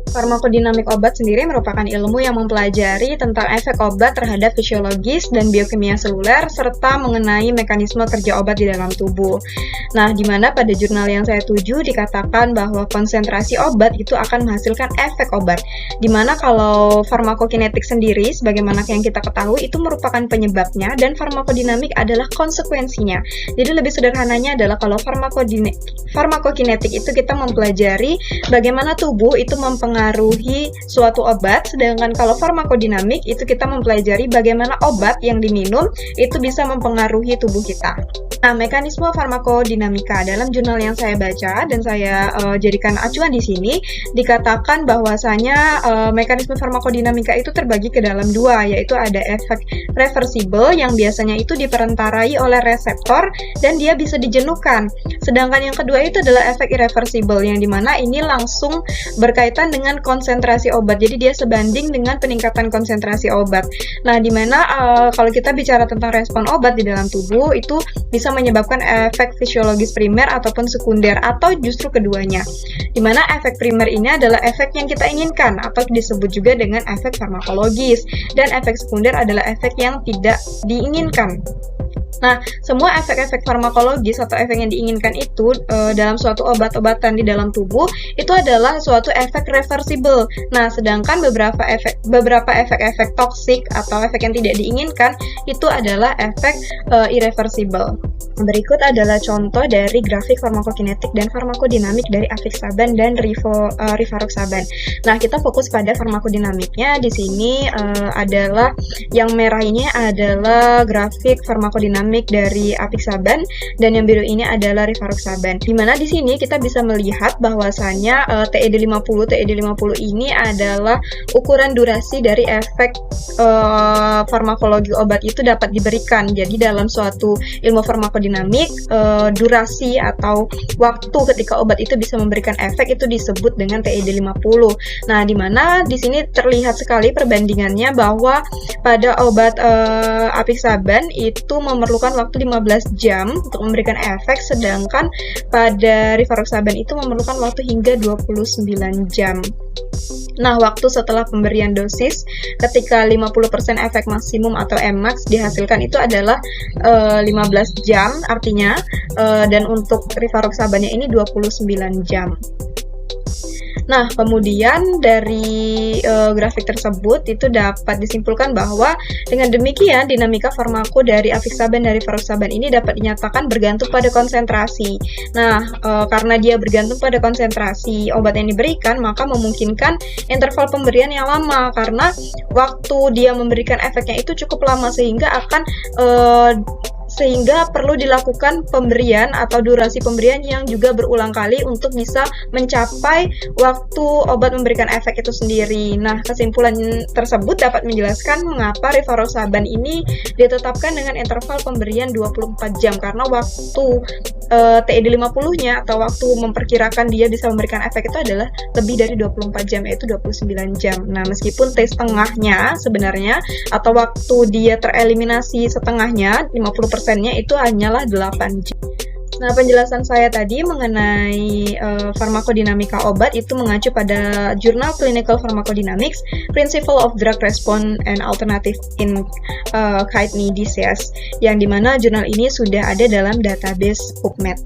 Farmakodinamik obat sendiri merupakan ilmu yang mempelajari tentang efek obat terhadap fisiologis dan biokimia seluler serta mengenai mekanisme kerja obat di dalam tubuh. Nah, di mana pada jurnal yang saya tuju dikatakan bahwa konsentrasi obat itu akan menghasilkan efek obat. Di mana kalau farmakokinetik sendiri, sebagaimana yang kita ketahui, itu merupakan penyebabnya dan farmakodinamik adalah konsekuensinya. Jadi lebih sederhananya adalah kalau farmakokinetik itu kita mempelajari bagaimana tubuh itu mempengaruhi suatu obat, sedangkan kalau farmakodinamik itu kita mempelajari bagaimana obat yang diminum itu bisa mempengaruhi tubuh kita. Nah, mekanisme farmakodinamika dalam jurnal yang saya baca dan saya jadikan acuan di sini dikatakan bahwasanya mekanisme farmakodinamika itu terbagi ke dalam dua, yaitu ada efek reversibel yang biasanya itu diperantarai oleh reseptor dan dia bisa dijenuhkan. Sedangkan yang kedua itu adalah efek irreversibel yang dimana ini langsung berkaitan dengan konsentrasi obat. Jadi dia sebanding dengan peningkatan konsentrasi obat. Nah, dimana kalau kita bicara tentang respon obat di dalam tubuh itu bisa menyebabkan efek fisiologis primer ataupun sekunder atau justru keduanya. Dimana efek primer ini adalah efek yang kita inginkan atau disebut juga dengan efek farmakologis dan efek sekunder adalah efek yang tidak diinginkan. Nah, semua efek-efek farmakologis atau efek yang diinginkan itu dalam suatu obat-obatan di dalam tubuh itu adalah suatu efek reversibel. Nah, sedangkan beberapa efek-efek toksik atau efek yang tidak diinginkan itu adalah efek irreversibel. Berikut adalah contoh dari grafik farmakokinetik dan farmakodinamik dari apixaban dan rivaroxaban. Nah, kita fokus pada farmakodinamiknya. Di sini adalah yang merah ini adalah grafik farmakodinamik dari apixaban dan yang biru ini adalah rivaroxaban. Di mana di sini kita bisa melihat bahwasanya TED50 ini adalah ukuran durasi dari efek farmakologi obat itu dapat diberikan. Jadi dalam suatu ilmu farmakodinamik, durasi atau waktu ketika obat itu bisa memberikan efek itu disebut dengan TED50. Nah, di mana di sini terlihat sekali perbandingannya bahwa pada obat apixaban itu memerlukan waktu 15 jam untuk memberikan efek, sedangkan pada rivaroxaban itu memerlukan waktu hingga 29 jam. Nah, waktu setelah pemberian dosis ketika 50% efek maksimum atau Mmax dihasilkan itu adalah 15 jam artinya, dan untuk rivaroxabannya ini 29 jam. Nah, kemudian dari grafik tersebut itu dapat disimpulkan bahwa dengan demikian dinamika farmako dari apixaban dan rivaroxaban ini dapat dinyatakan bergantung pada konsentrasi. Nah, karena dia bergantung pada konsentrasi obat yang diberikan, maka memungkinkan interval pemberian yang lama karena waktu dia memberikan efeknya itu cukup lama sehingga perlu dilakukan pemberian atau durasi pemberian yang juga berulang kali untuk bisa mencapai waktu obat memberikan efek itu sendiri. Nah, kesimpulan tersebut dapat menjelaskan mengapa rivaroxaban ini ditetapkan dengan interval pemberian 24 jam karena waktu TED50-nya atau waktu memperkirakan dia bisa memberikan efek itu adalah lebih dari 24 jam, yaitu 29 jam. Nah, meskipun T setengahnya sebenarnya atau waktu dia tereliminasi setengahnya 50%-nya itu hanyalah 8 jam. Nah, penjelasan saya tadi mengenai farmakodinamika obat itu mengacu pada Journal Clinical Pharmacodynamics, Principle of Drug Response and Alternative in Kidney Disease, yang dimana jurnal ini sudah ada dalam database PubMed.